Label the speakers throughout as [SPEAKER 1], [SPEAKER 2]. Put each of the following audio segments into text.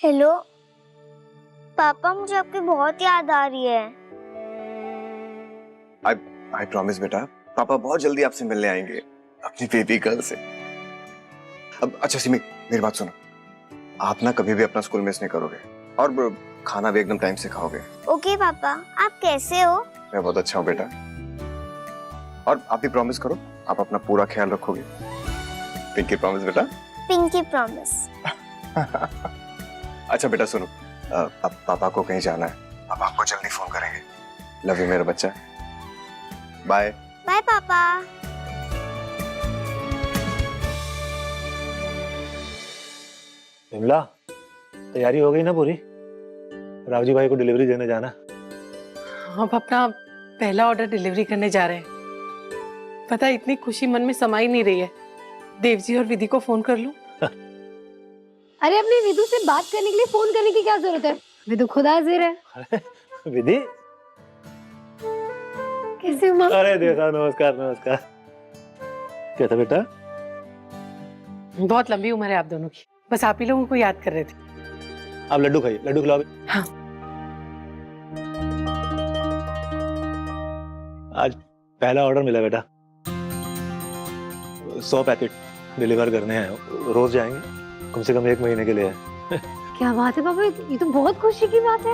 [SPEAKER 1] Hello पापा, मुझे आपकी बहुत याद आ रही है।
[SPEAKER 2] आई प्रॉमिस बेटा, पापा बहुत जल्दी आपसे मिलने आएंगे अपनी बेबी गर्ल से। अब अच्छा सिमी, मेरी बात सुनो, आप ना कभी भी अपना स्कूल मिस नहीं करोगे और खाना भी एकदम टाइम से खाओगे।
[SPEAKER 1] ओके पापा, आप कैसे हो?
[SPEAKER 2] मैं बहुत अच्छा हूँ बेटा। और आप भी प्रॉमिस करो, आप अपना पूरा ख्याल रखोगे। पिंकी प्रॉमिस बेटा।
[SPEAKER 1] Pinky promise.
[SPEAKER 2] अच्छा बेटा सुनो, अब पापा को कहीं जाना है, अब आपको जल्दी फोन करेंगे। लव यू मेरा बच्चा, बाय।
[SPEAKER 1] बाय पापा।
[SPEAKER 3] विमला, तैयारी हो गई ना पूरी? रावजी भाई को डिलीवरी देने जाना।
[SPEAKER 4] हम अपना पहला ऑर्डर डिलीवरी करने जा रहे हैं। पता है, इतनी खुशी मन में समा ही नहीं रही है। देवजी और विधि को फोन कर लूं?
[SPEAKER 5] अरे अपनी विधु से बात करने के लिए फोन करने की क्या जरूरत है? विधु खुद हाजिर है।
[SPEAKER 3] विधि,
[SPEAKER 5] कैसे हो माँ?
[SPEAKER 3] अरे देखा, नमस्कार नमस्कार। क्या था बेटा?
[SPEAKER 4] बहुत लंबी उम्र है आप दोनों की, बस आप ही लोगों को याद कर रहे थे।
[SPEAKER 3] आप लड्डू खाइए, लड्डू खिलाओ।
[SPEAKER 4] हाँ।
[SPEAKER 3] आज पहला ऑर्डर मिला बेटा, 100 पैकेट डिलीवर करने हैं। रोज जाएंगे, कम से कम 1 महीने के लिए है।
[SPEAKER 5] क्या बात है पापा, ये तो बहुत खुशी की बात है।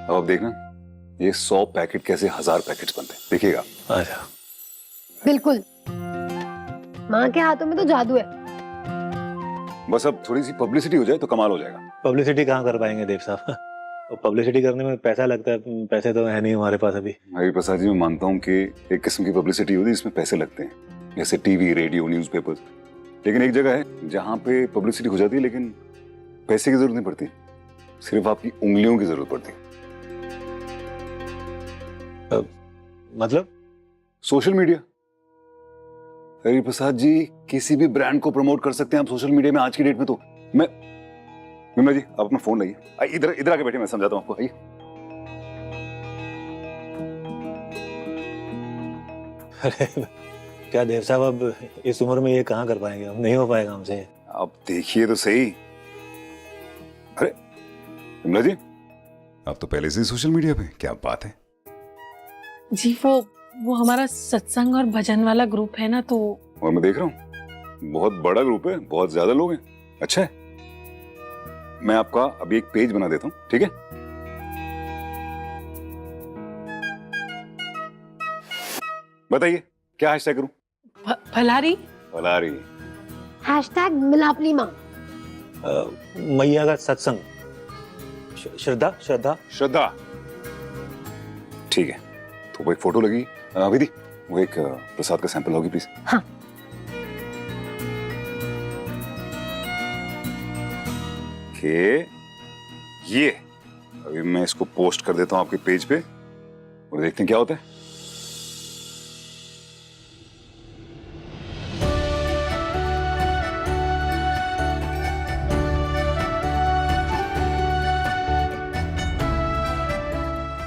[SPEAKER 6] अब आप देखना, ये 100 पैकेट कैसे 1000 पैकेट बनते हैं, देखिएगा।
[SPEAKER 3] अच्छा,
[SPEAKER 5] बिल्कुल, माँ के हाथों में तो जादू है।
[SPEAKER 6] बस अब थोड़ी सी पब्लिसिटी हो जाए तो कमाल हो जाएगा।
[SPEAKER 3] पब्लिसिटी कहाँ कर पाएंगे देव साहब? तो पब्लिसिटी करने में पैसा लगता है, पैसे तो है नहीं हमारे पास अभी।
[SPEAKER 6] हरी प्रसाद जी, मैं मानता हूँ कि एक किस्म की पब्लिसिटी होती है जिसमें पैसे लगते हैं, जैसे टीवी, रेडियो, न्यूज़पेपर। लेकिन एक जगह है जहाँ पे पब्लिसिटी हो जाती है लेकिन पैसे की जरूरत नहीं पड़ती, सिर्फ आपकी उंगलियों की जरूरत पड़ती है।
[SPEAKER 3] मतलब?
[SPEAKER 6] Social media. हरी प्रसाद जी, किसी भी ब्रांड को प्रमोट कर सकते हैं आप सोशल मीडिया में आज की डेट में। तो मैं विमला जी, आप अपना फोन लाइए, इधर इधर आके बैठे, मैं समझाता हूँ आपको। आइए।
[SPEAKER 3] अरे क्या देव साहब, अब इस उम्र में ये कहाँ कर पाएंगे हम? नहीं हो पाएगा हमसे।
[SPEAKER 6] आप देखिए तो सही। अरे विमला जी, आप तो पहले से ही सोशल मीडिया पे, क्या बात है।
[SPEAKER 4] जी वो हमारा सत्संग और भजन वाला ग्रुप है ना, तो।
[SPEAKER 6] और मैं देख रहा हूँ बहुत बड़ा ग्रुप है, बहुत ज्यादा लोग हैं। अच्छा है, मैं आपका अभी एक पेज बना देता हूँ, ठीक है? बताइए क्या हैशटैग करूं?
[SPEAKER 4] भलारी।
[SPEAKER 6] भलारी।
[SPEAKER 5] हैशटैग मिलापली माँ।
[SPEAKER 3] मैया का सत्संग, श्रद्धा श्रद्धा
[SPEAKER 6] श्रद्धा। ठीक है, तो वो एक फोटो लगी। विधि, वो एक प्रसाद का सैंपल होगी प्लीज।
[SPEAKER 5] हाँ।
[SPEAKER 6] ये अभी मैं इसको पोस्ट कर देता हूं आपके पेज पे और देखते हैं क्या होता है।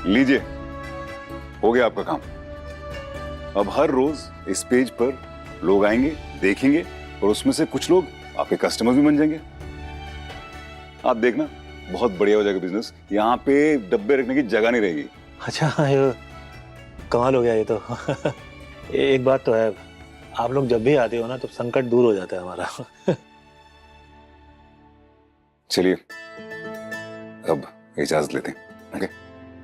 [SPEAKER 6] लीजिए, हो गया आपका काम। अब हर रोज इस पेज पर लोग आएंगे, देखेंगे और उसमें से कुछ लोग आपके कस्टमर भी बन जाएंगे। आप देखना, बहुत बढ़िया हो जाएगा बिजनेस। यहाँ पे डब्बे रखने की जगह नहीं रहेगी।
[SPEAKER 3] अच्छा, ये कमाल हो गया ये तो। एक बात तो है, आप लोग जब भी आते हो ना तो संकट दूर हो जाता है हमारा।
[SPEAKER 6] चलिए अब इजाजत लेते हैं। ओके?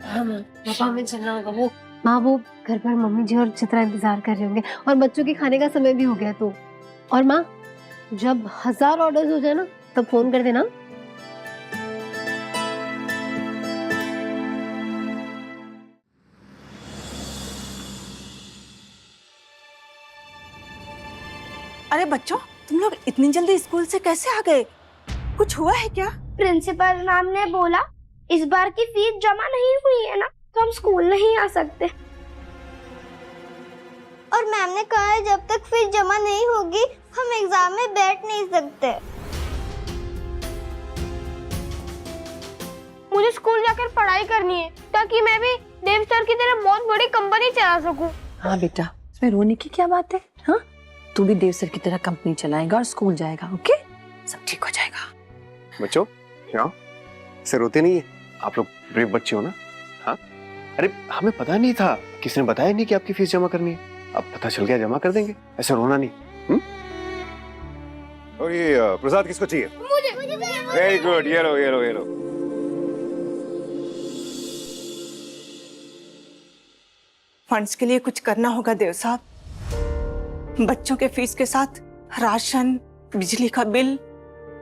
[SPEAKER 5] हाँ माँ, पापा हमें चलना होगा। वो माँ, वो घर पर मम्मी जी और चित्रा इंतजार कर रहे होंगे और बच्चों के खाने का समय भी हो गया। तो और माँ, जब 1000 ऑर्डर्स हो जाए ना तब फोन कर देना।
[SPEAKER 7] अरे बच्चों, तुम लोग इतनी जल्दी स्कूल से कैसे आ गए? कुछ हुआ है क्या?
[SPEAKER 1] प्रिंसिपल मैम ने बोला इस बार की फीस जमा नहीं हुई है ना, तो हम स्कूल नहीं आ सकते। और मैम ने कहा है जब तक फीस जमा नहीं होगी हम एग्जाम में बैठ नहीं सकते। मुझे स्कूल जाकर पढ़ाई करनी है ताकि मैं भी देव सर की तरह बहुत बड़ी कंपनी चला सकूं।
[SPEAKER 7] हाँ बेटा, इसमें रोने की क्या बात है? हाँ, तू भी देव सर की तरह कंपनी चलाएगा और स्कूल जाएगा। ओके, सब ठीक हो जाएगा।
[SPEAKER 2] बच्चों, क्यों सर रोते नहीं है? आप लोग ब्रेव बच्चे हो ना। हाँ अरे हमें पता नहीं था, किसी ने बताया नहीं कि आपकी फीस जमा करनी है। अब पता चल गया, जमा कर देंगे, ऐसा रोना नहीं।
[SPEAKER 6] और ये प्रसाद किसको चाहिए? वेरी गुड, ये लो ये लो ये लो।
[SPEAKER 7] फंड्स के लिए कुछ करना होगा देव साहब। बच्चों के फीस के साथ राशन, बिजली का बिल,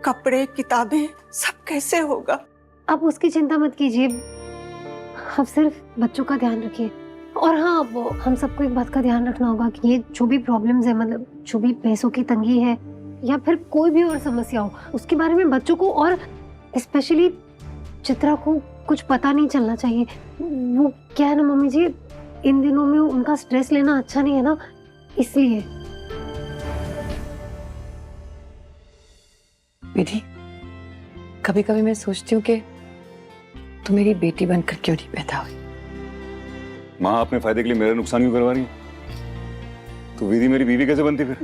[SPEAKER 7] कपड़े, किताबें, सब कैसे होगा?
[SPEAKER 5] आप उसकी चिंता मत कीजिए, आप सिर्फ बच्चों का ध्यान रखिए। और हाँ, वो हम सबको एक बात का ध्यान रखना होगा कि ये जो भी प्रॉब्लम्स है, मतलब जो भी पैसों की तंगी है या फिर कोई भी और समस्या हो, उसके बारे में बच्चों को और स्पेशली चित्रा को कुछ पता नहीं चलना चाहिए। वो क्या है ना मम्मी जी, इन दिनों में उनका स्ट्रेस लेना अच्छा नहीं है ना, इसलिए।
[SPEAKER 8] विधि, कभी कभी मैं सोचती हूँ कि तू मेरी बेटी बनकर क्यों नहीं पैदा हुई।
[SPEAKER 6] माँ अपने फायदे के लिए मेरा नुकसान क्यों करवा रही है? तो विधि मेरी बीवी कैसे बनती फिर?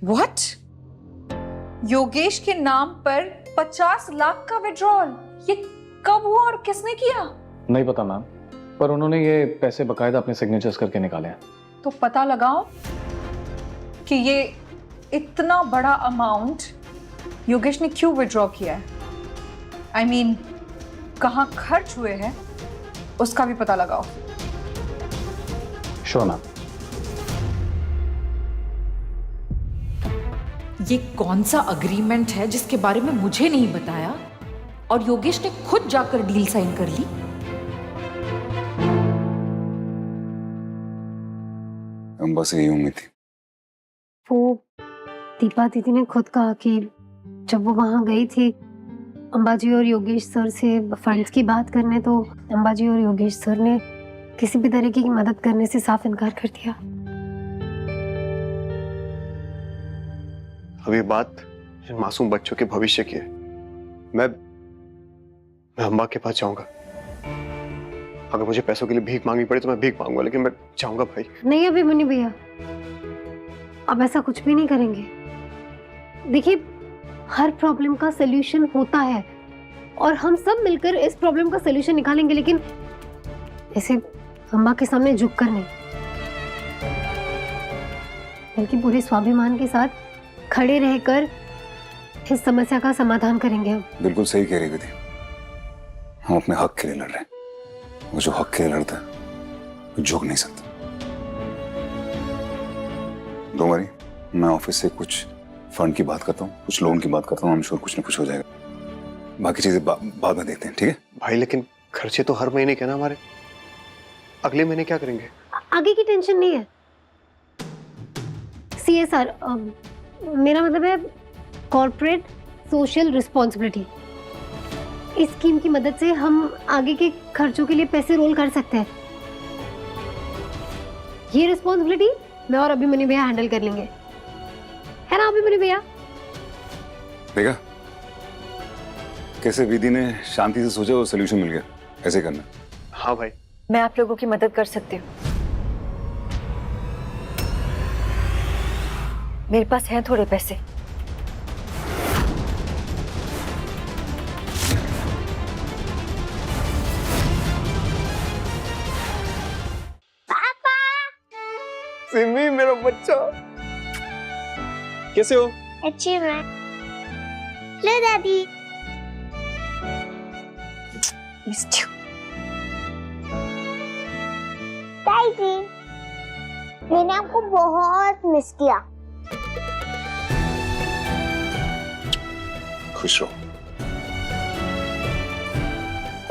[SPEAKER 9] व्हाट? योगेश के नाम पर 50 लाख का विड्रॉल, ये कब हुआ और किसने किया?
[SPEAKER 10] नहीं पता मैम, पर उन्होंने ये पैसे बकायदा अपने सिग्नेचर्स करके निकाले हैं।
[SPEAKER 9] तो पता लगाओ कि ये इतना बड़ा अमाउंट योगेश ने क्यों विड्रॉ किया है। I mean, कहाँ खर्च हुए हैं उसका भी पता लगाओ।
[SPEAKER 10] Sure ma'am.
[SPEAKER 11] ये कौन सा अग्रीमेंट है जिसके बारे में मुझे नहीं बताया और योगेश ने खुद जाकर डील साइन कर ली?
[SPEAKER 6] हम बस यही उम्मीद थी।
[SPEAKER 5] वो दीपा दीदी ने खुद कहा कि जब वो वहां गई थी अंबाजी और योगेश सर से फंड्स की बात करने, तो अंबाजी और योगेश सर ने किसी भी तरीके की मदद करने से साफ इनकार कर दिया।
[SPEAKER 2] अब ये बात इन मासूम बच्चों के भविष्य की है। मैं अम्बा के पास जाऊंगा। अगर मुझे पैसों के लिए भीख मांगनी पड़े तो मैं भीख मांगूंगा, लेकिन मैं जाऊंगा भाई।
[SPEAKER 5] नहीं अभिमन्यु भैया, अब ऐसा कुछ भी नहीं करेंगे। देखिए, हर प्रॉब्लम का सलूशन होता है और हम सब मिलकर इस प्रॉब्लम का सलूशन निकालेंगे, लेकिन ऐसे अम्बा के सामने झुक कर नहीं, बल्कि पूरे स्वाभिमान के साथ खड़े रहकर इस समस्या का समाधान करेंगे हम।
[SPEAKER 6] बिल्कुल सही कह रही विधि, हम अपने हक के लिए लड़ रहे हैं। वो जो हक के लिए लड़ता है वो झुक नहीं सकता। डोंट वरी, मैं ऑफिस से कुछ फंड की बात करता हूँ, कुछ लोन की बात करता हूँ, I'm sure कुछ ना कुछ हो जाएगा। बाकी चीजें बाद में देखते हैं, ठीक है? भाई
[SPEAKER 2] लेकिन खर्चे तो हर महीने के ना हमारे, अगले महीने क्या करेंगे?
[SPEAKER 5] आगे की टेंशन नहीं है। CSR, मेरा मतलब है कॉर्पोरेट सोशल रिस्पॉन्सिबिलिटी। इस स्कीम की मदद से हम आगे के खर्चों के लिए पैसे रोल कर सकते हैं। ये रिस्पॉन्सिबिलिटी मैं और अभिमन्यु भैया हैंडल कर लेंगे, है ना अभिमन्यु भैया?
[SPEAKER 6] देखा कैसे विधि ने शांति से सोचा और सोल्यूशन मिल गया। ऐसे करना।
[SPEAKER 2] हाँ भाई,
[SPEAKER 8] मैं आप लोगों की मदद कर सकती हूँ। मेरे पास हैं थोड़े पैसे।
[SPEAKER 1] पापा,
[SPEAKER 2] सिमी मेरा बच्चा, कैसे हो?
[SPEAKER 1] अच्छी मैं। ले दादी। दादी, मैंने आपको बहुत मिस किया।
[SPEAKER 6] खुश रहो।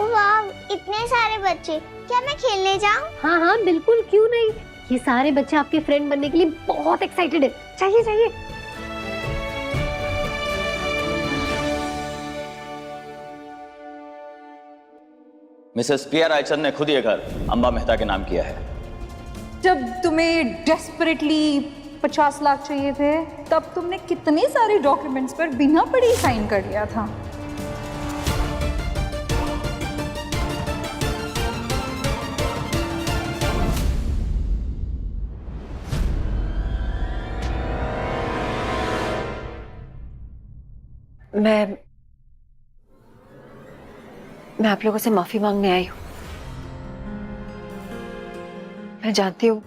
[SPEAKER 1] वाह, इतने सारे बच्चे, क्या मैं खेलने जाऊं?
[SPEAKER 5] हाँ हाँ बिल्कुल, क्यों नहीं। ये सारे बच्चे आपके फ्रेंड बनने के लिए बहुत एक्साइटेड है। चाहिए चाहिए।
[SPEAKER 12] मिसेस पिया रायचंद ने खुद ये घर अंबा मेहता के नाम किया है।
[SPEAKER 9] जब तुम्हें डेस्परेटली 50 लाख चाहिए थे, तब तुमने कितने सारे डॉक्यूमेंट्स पर बिना पढ़े साइन कर लिया था।
[SPEAKER 8] मैं आप लोगों से माफी मांगने आई हूँ। मैं जानती हूँ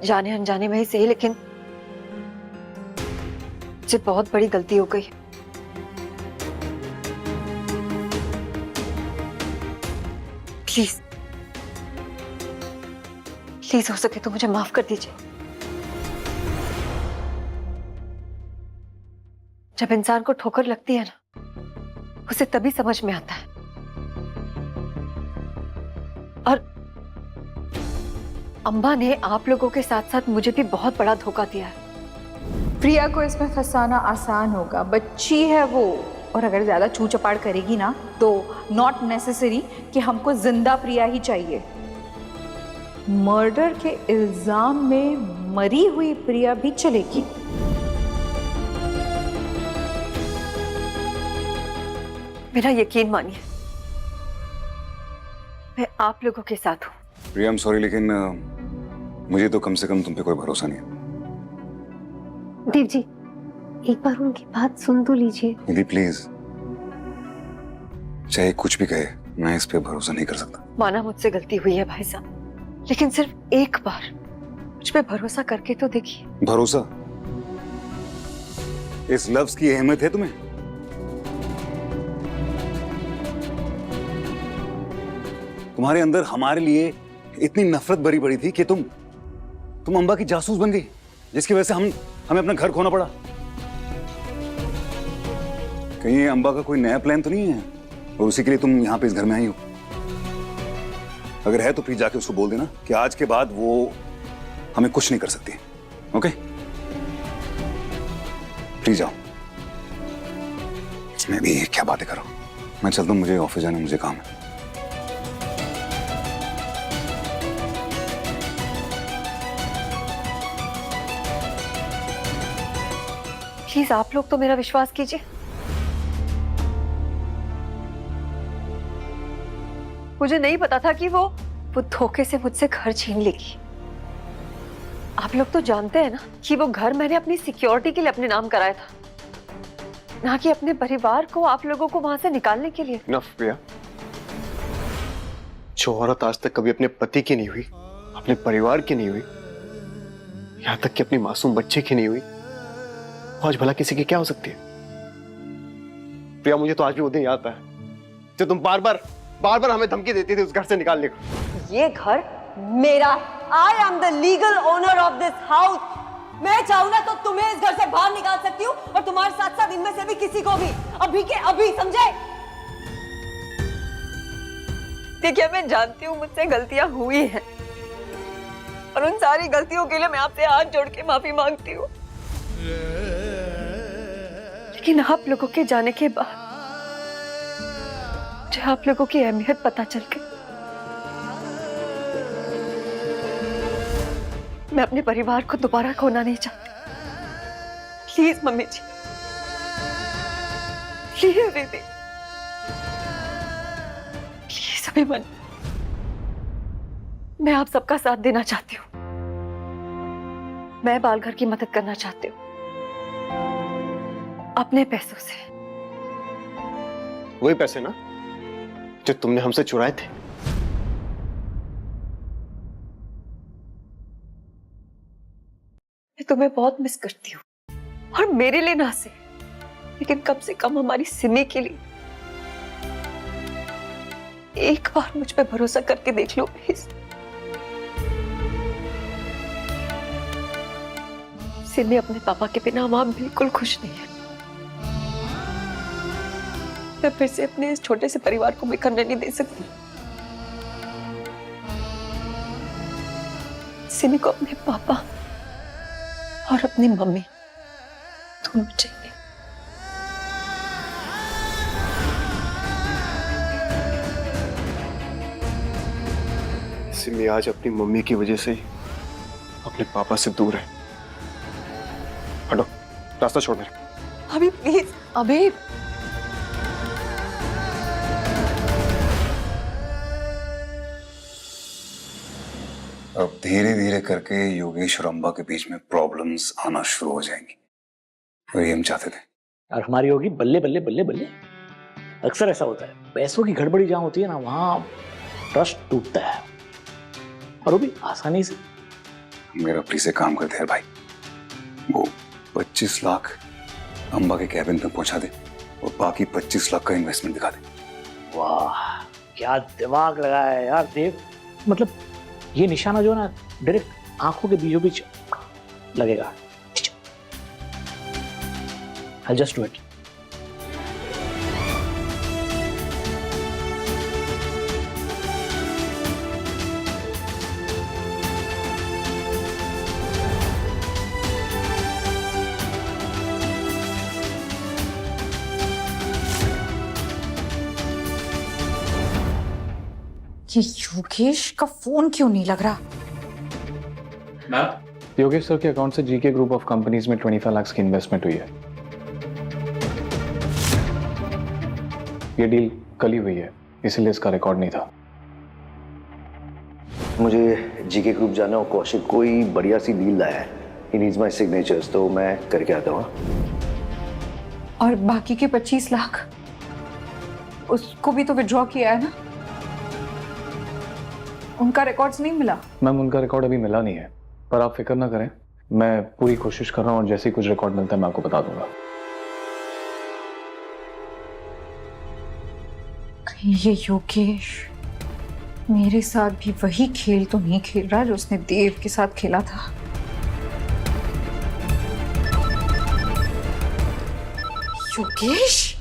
[SPEAKER 8] जाने अनजाने में ही सही, लेकिन मुझसे बहुत बड़ी गलती हो गई। प्लीज प्लीज हो सके तो मुझे माफ कर दीजिए। जब इंसान को ठोकर लगती है ना, उसे तभी समझ में आता है। और अम्बा ने आप लोगों के साथ साथ मुझे भी बहुत बड़ा धोखा दिया है।
[SPEAKER 9] प्रिया को इसमें फंसाना आसान होगा, बच्ची है वो, और अगर ज्यादा चू चपाड़ करेगी ना तो नॉट नेसेसरी कि हमको जिंदा प्रिया ही चाहिए। मर्डर के इल्जाम में मरी हुई प्रिया भी चलेगी।
[SPEAKER 8] मेरा यकीन मानिए, मैं आप लोगों के साथ हूँ।
[SPEAKER 6] प्रिया, आई एम सॉरी, लेकिन मुझे तो कम से कम तुम पे कोई भरोसा नहीं है।
[SPEAKER 5] देव जी, एक बार उनकी बात सुन तो लीजिए।
[SPEAKER 6] निधि प्लीज, चाहे कुछ भी कहे, मैं इस पे भरोसा नहीं कर सकता।
[SPEAKER 8] माना मुझसे गलती हुई है भाई साहब, लेकिन सिर्फ एक बार मुझ पे भरोसा करके तो देखिए।
[SPEAKER 6] भरोसा? इस लफ्ज की अहमियत है तुम्हें? तुम्हारे अंदर हमारे लिए इतनी नफरत भरी पड़ी थी कि तुम अम्बा की जासूस बन गई, जिसकी वजह से हमें अपना घर खोना पड़ा। कहीं ये अम्बा का कोई नया प्लान तो नहीं है और उसी के लिए तुम यहाँ पे इस घर में आई हो? अगर है तो प्लीज जाके उसको बोल देना कि आज के बाद वो हमें कुछ नहीं कर सकती। ओके, प्लीज जाओ। मैं भी क्या बातें कर रहा हूँ, मैं चलता हूँ, मुझे ऑफिस जाना, मुझे काम है।
[SPEAKER 8] प्लीज आप लोग तो मेरा विश्वास कीजिए। मुझे नहीं पता था कि वो धोखे से मुझसे घर छीन लेगी। आप लोग तो जानते हैं ना कि वो घर मैंने अपनी सिक्योरिटी के लिए अपने नाम कराया था, ना कि अपने परिवार को, आप लोगों को वहां से निकालने के लिए।
[SPEAKER 2] इनफ प्रिया, जो औरत आज तक कभी अपने पति की नहीं हुई, अपने परिवार की नहीं हुई, यहां तक कि अपनी मासूम बच्चे की नहीं हुई, आज भला किसी की क्या हो सकती है? प्रिया, मुझे तो आज भी वो दिन याद है जब तुम बार बार हमें धमकी देती थी उस घर से निकालने को।
[SPEAKER 13] ये घर मेरा है। I am the legal owner of this house. मैं चाहूँ ना तो तुम्हें इस घर से बाहर निकाल सकती हूँ और तुम्हारे साथ साथ इनमें से भी किसी को भी, अभी के अभी, समझे?
[SPEAKER 8] देखिए, मैं जानती हूँ मुझसे गलतियां हुई हैं और उन सारी गलतियों के लिए मैं आपसे हाथ जोड़ के माफी मांगती हूँ। लेकिन आप लोगों के जाने के बाद मुझे आप लोगों की अहमियत पता चल गई। मैं अपने परिवार को दोबारा खोना नहीं चाहती। प्लीज मम्मी जी, प्लीज दीदी, प्लीज अभिमन, मैं आप सबका साथ देना चाहती हूँ। मैं बालघर की मदद करना चाहती हूँ अपने पैसों से।
[SPEAKER 2] वही पैसे ना जो तुमने हमसे चुराए थे।
[SPEAKER 8] मैं तुम्हें बहुत मिस करती हूँ, और मेरे लिए ना से, लेकिन कम से कम हमारी सिमी के लिए एक बार मुझ पे भरोसा करके देख लो प्लीज। सिमी अपने पापा के बिना वहां बिल्कुल खुश नहीं है। मैं फिर से अपने इस छोटे से परिवार को बिखरने नहीं दे सकती। सिमी को अपने पापा और अपनी मम्मी दोनों चाहिए।
[SPEAKER 2] सिमी आज अपनी मम्मी की वजह से ही अपने पापा से दूर है। हटो, रास्ता छोड़ मेरा।
[SPEAKER 8] अभी प्लीज, अभी
[SPEAKER 6] अब धीरे धीरे करके योगेश और अम्बा के बीच में प्रॉब्लम्स आना शुरू हो जाएंगी, और ये हम चाहते थे।
[SPEAKER 3] और हमारी होगी बल्ले बल्ले बल्ले बल्ले। अक्सर ऐसा होता है, पैसों की गड़बड़ी जहां होती है ना, वहां ट्रस्ट टूटता है, और वो भी आसानी से।
[SPEAKER 6] मेरा प्लीज एक काम करते हैं भाई, वो 25 लाख अंबा के कैबिन तक पहुंचा दे और बाकी 25 लाख का इन्वेस्टमेंट दिखा दे।
[SPEAKER 3] वाह क्या दिमाग लगाया है यार देव। मतलब ये निशाना जो है ना, डायरेक्ट आंखों के बीचों बीच लगेगा। I'll just do it.
[SPEAKER 11] ये योगेश का फोन क्यों नहीं लग रहा?
[SPEAKER 10] योगेश सर के अकाउंट से जीके ग्रुप ऑफ कंपनीज में 25 लाख की इन्वेस्टमेंट हुई है। ये डील कल ही हुई है, इसलिए इसका रिकॉर्ड नहीं था।
[SPEAKER 14] मुझे जीके ग्रुप जाना और कौशिक कोई बढ़िया सी डील लाया है। ही नीड्स माय सिग्नेचर्स, तो मैं करके आता हूँ।
[SPEAKER 9] और बाकी के 25 लाख उसको भी तो विड्रॉ किया है ना? उनका रिकॉर्ड्स नहीं मिला?
[SPEAKER 10] मैम उनका रिकॉर्ड अभी मिला नहीं है, पर आप फिक्र ना करें, मैं पूरी कोशिश कर रहा हूँ और जैसे ही कुछ रिकॉर्ड मिलता है मैं आपको बता दूंगा।
[SPEAKER 9] ये योगेश मेरे साथ भी वही खेल तो नहीं खेल रहा जो उसने देव के साथ खेला था।
[SPEAKER 11] योगेश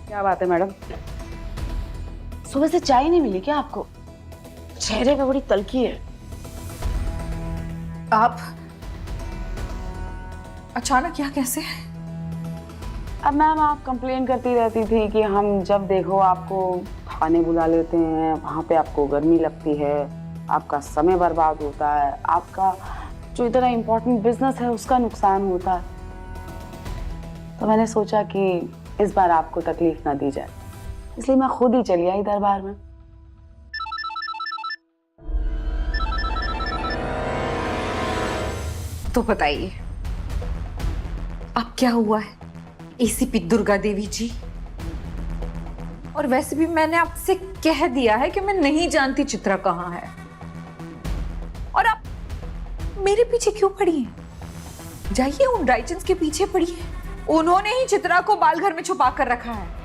[SPEAKER 13] क्या बात है मैडम, सुबह से चाय नहीं मिली क्या आपको? चेहरे पे बड़ी तलखी है।
[SPEAKER 9] आप अचानक यहाँ कैसे?
[SPEAKER 13] अब मैम आप कंप्लेन करती रहती थी कि हम जब देखो आपको खाने बुला लेते हैं, वहाँ पे आपको गर्मी लगती है, आपका समय बर्बाद होता है, आपका जो इतना इम्पोर्टेंट बिजनेस है उसका नुकसान होता है। तो मैंने सोचा कि इस बार आपको तकलीफ ना दी जाए, इसलिए मैं खुद ही चली आई दरबार में।
[SPEAKER 11] तो बताइए अब क्या हुआ है एसीपी दुर्गा देवी जी?
[SPEAKER 9] और वैसे भी मैंने आपसे कह दिया है कि मैं नहीं जानती चित्रा कहाँ है, और आप मेरे पीछे क्यों पड़ी हैं? जाइए उन राइचंस के पीछे पड़िए, उन्होंने ही चित्रा को बालघर में छुपा कर रखा है।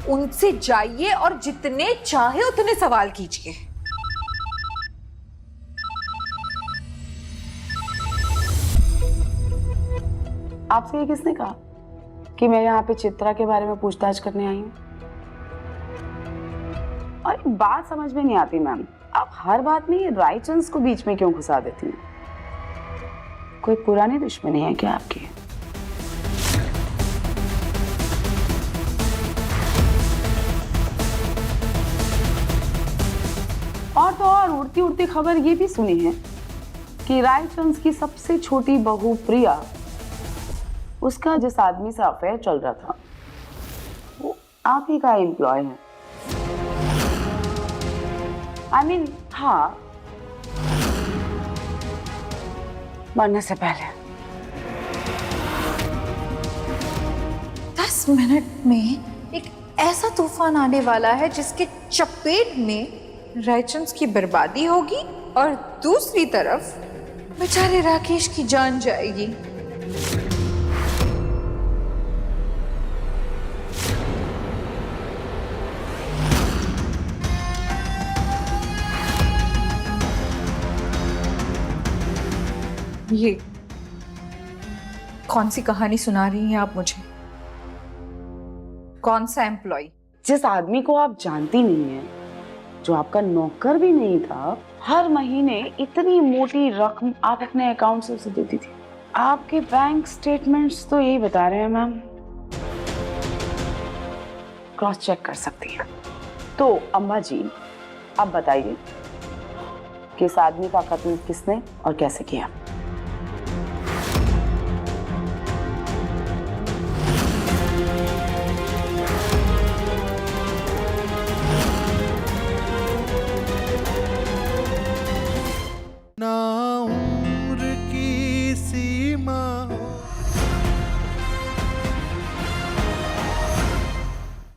[SPEAKER 9] उनसे जाइए और जितने चाहे उतने सवाल कीजिए।
[SPEAKER 13] आपसे ये किसने कहा कि मैं यहाँ पे चित्रा के बारे में पूछताछ करने आई हूँ? और एक बात समझ में नहीं आती मैम, आप हर बात में ये राइचंस को बीच में क्यों घुसा देती हैं? कोई पुरानी दुश्मनी है क्या आपकी? और तो और उड़ती उड़ती खबर ये भी सुनी है कि रायचंद की सबसे छोटी बहू प्रिया, उसका जिस आदमी से अफेयर चल रहा था वो आप ही का एम्प्लॉय है। I mean, हाँ, मरने से पहले।
[SPEAKER 9] 10 मिनट में एक ऐसा तूफान आने वाला है जिसके चपेट में रायचंद की बर्बादी होगी और दूसरी तरफ बेचारे राकेश की जान जाएगी। ये कौन सी कहानी सुना रही हैं आप मुझे? कौन सा एम्प्लॉय?
[SPEAKER 13] जिस आदमी को आप जानती नहीं है, जो आपका नौकर भी नहीं था, हर महीने इतनी मोटी रकम आप अपने अकाउंट से उसे देती थी। आपके बैंक स्टेटमेंट्स तो यही बता रहे हैं मैम, क्रॉस चेक कर सकती हैं। तो अम्मा जी आप बताइए कि इस आदमी का कत्ल किसने और कैसे किया?
[SPEAKER 15] ना उम्र की सीमा हो।